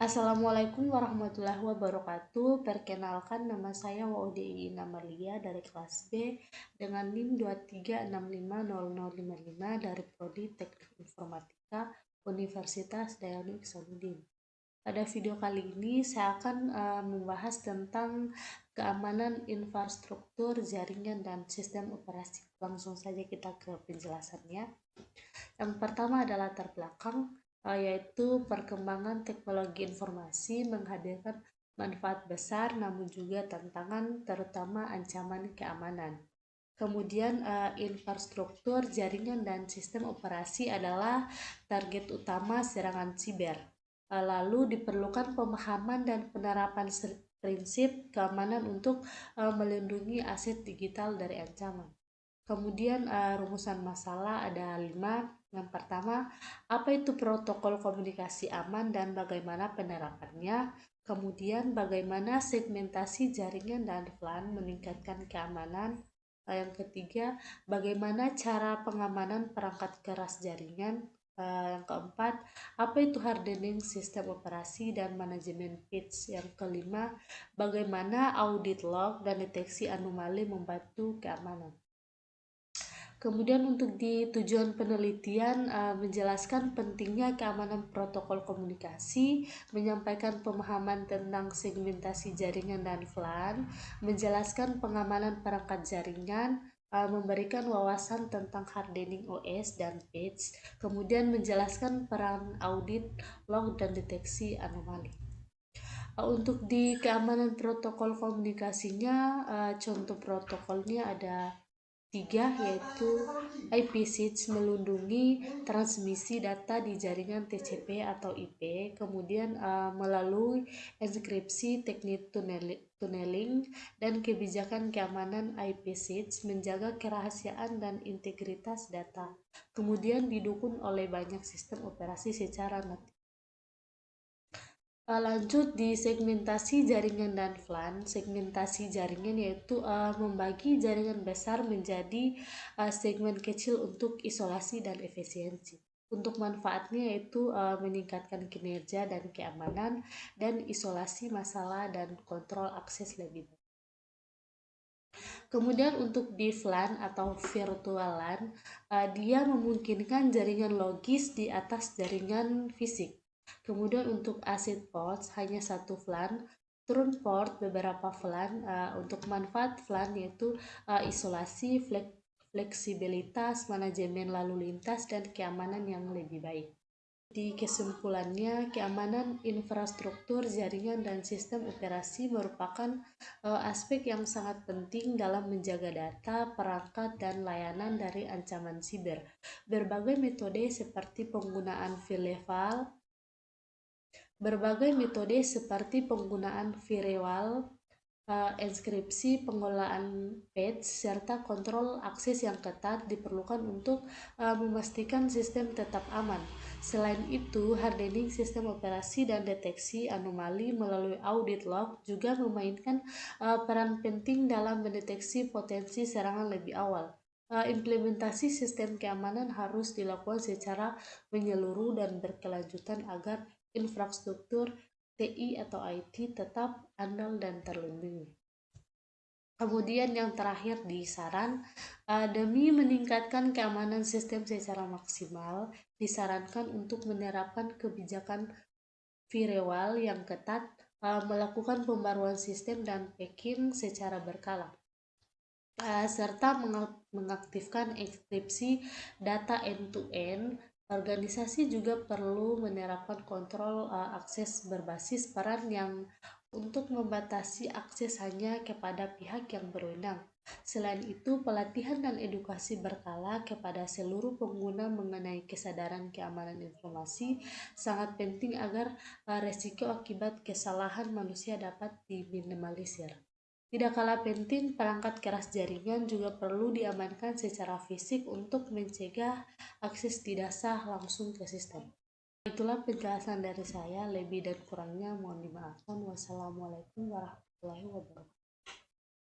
Assalamualaikum warahmatullahi wabarakatuh. Perkenalkan, nama saya Waudy Namalia dari kelas B dengan NIM 23650055 dari Prodi Teknik Informatika Universitas Dayani Iksanuddin. Pada video kali ini saya akan membahas tentang keamanan infrastruktur, jaringan, dan sistem operasi. Langsung saja kita ke penjelasannya. Yang pertama adalah latar belakang, yaitu perkembangan teknologi informasi menghadirkan manfaat besar namun juga tantangan, terutama ancaman keamanan. Kemudian infrastruktur, jaringan, dan sistem operasi adalah target utama serangan siber. Lalu diperlukan pemahaman dan penerapan prinsip keamanan untuk melindungi aset digital dari ancaman. Kemudian rumusan masalah ada 5. Yang pertama, apa itu protokol komunikasi aman dan bagaimana penerapannya? Kemudian bagaimana segmentasi jaringan dan VLAN meningkatkan keamanan? Yang ketiga, bagaimana cara pengamanan perangkat keras jaringan? Yang keempat, apa itu hardening sistem operasi dan manajemen patch? Yang kelima, bagaimana audit log dan deteksi anomali membantu keamanan? Kemudian untuk di tujuan penelitian menjelaskan pentingnya keamanan protokol komunikasi, menyampaikan pemahaman tentang segmentasi jaringan dan VLAN, menjelaskan pengamanan perangkat jaringan, memberikan wawasan tentang hardening OS dan patch, kemudian menjelaskan peran audit, log, dan deteksi anomali. Untuk di keamanan protokol komunikasinya, contoh protokolnya ada 3, yaitu IPsec melindungi transmisi data di jaringan TCP atau IP, kemudian melalui enkripsi, teknik tunneling, dan kebijakan keamanan IPsec menjaga kerahasiaan dan integritas data, kemudian didukung oleh banyak sistem operasi secara natif. Lanjut di segmentasi jaringan dan VLAN. Segmentasi jaringan yaitu membagi jaringan besar menjadi segmen kecil untuk isolasi dan efisiensi. Untuk manfaatnya yaitu meningkatkan kinerja dan keamanan, dan isolasi masalah dan kontrol akses lebih baik. Kemudian untuk di VLAN atau virtual LAN, dia memungkinkan jaringan logis di atas jaringan fisik. Kemudian untuk ASID ports hanya satu VLAN, trun port beberapa VLAN. Untuk manfaat VLAN yaitu isolasi, fleksibilitas, manajemen lalu lintas, dan keamanan yang lebih baik. Di kesimpulannya, keamanan infrastruktur, jaringan, dan sistem operasi merupakan aspek yang sangat penting dalam menjaga data, perangkat, dan layanan dari ancaman siber. Berbagai metode seperti penggunaan firewall, enkripsi, pengelolaan patch, serta kontrol akses yang ketat diperlukan untuk memastikan sistem tetap aman. Selain itu, hardening sistem operasi dan deteksi anomali melalui audit log juga memainkan peran penting dalam mendeteksi potensi serangan lebih awal. Implementasi sistem keamanan harus dilakukan secara menyeluruh dan berkelanjutan agar infrastruktur TI atau IT tetap andal dan terlindungi. Kemudian yang terakhir di saran, demi meningkatkan keamanan sistem secara maksimal, disarankan untuk menerapkan kebijakan firewall yang ketat, melakukan pembaruan sistem dan patching secara berkala, serta mengaktifkan enkripsi data end-to-end. Organisasi juga perlu menerapkan kontrol akses berbasis peran yang untuk membatasi akses hanya kepada pihak yang berwenang. Selain itu, pelatihan dan edukasi berkala kepada seluruh pengguna mengenai kesadaran keamanan informasi sangat penting agar resiko akibat kesalahan manusia dapat diminimalisir. Tidak kalah penting, perangkat keras jaringan juga perlu diamankan secara fisik untuk mencegah akses tidak sah langsung ke sistem. Itulah penjelasan dari saya, lebih dan kurangnya mohon dimaafkan. Wassalamualaikum warahmatullahi wabarakatuh.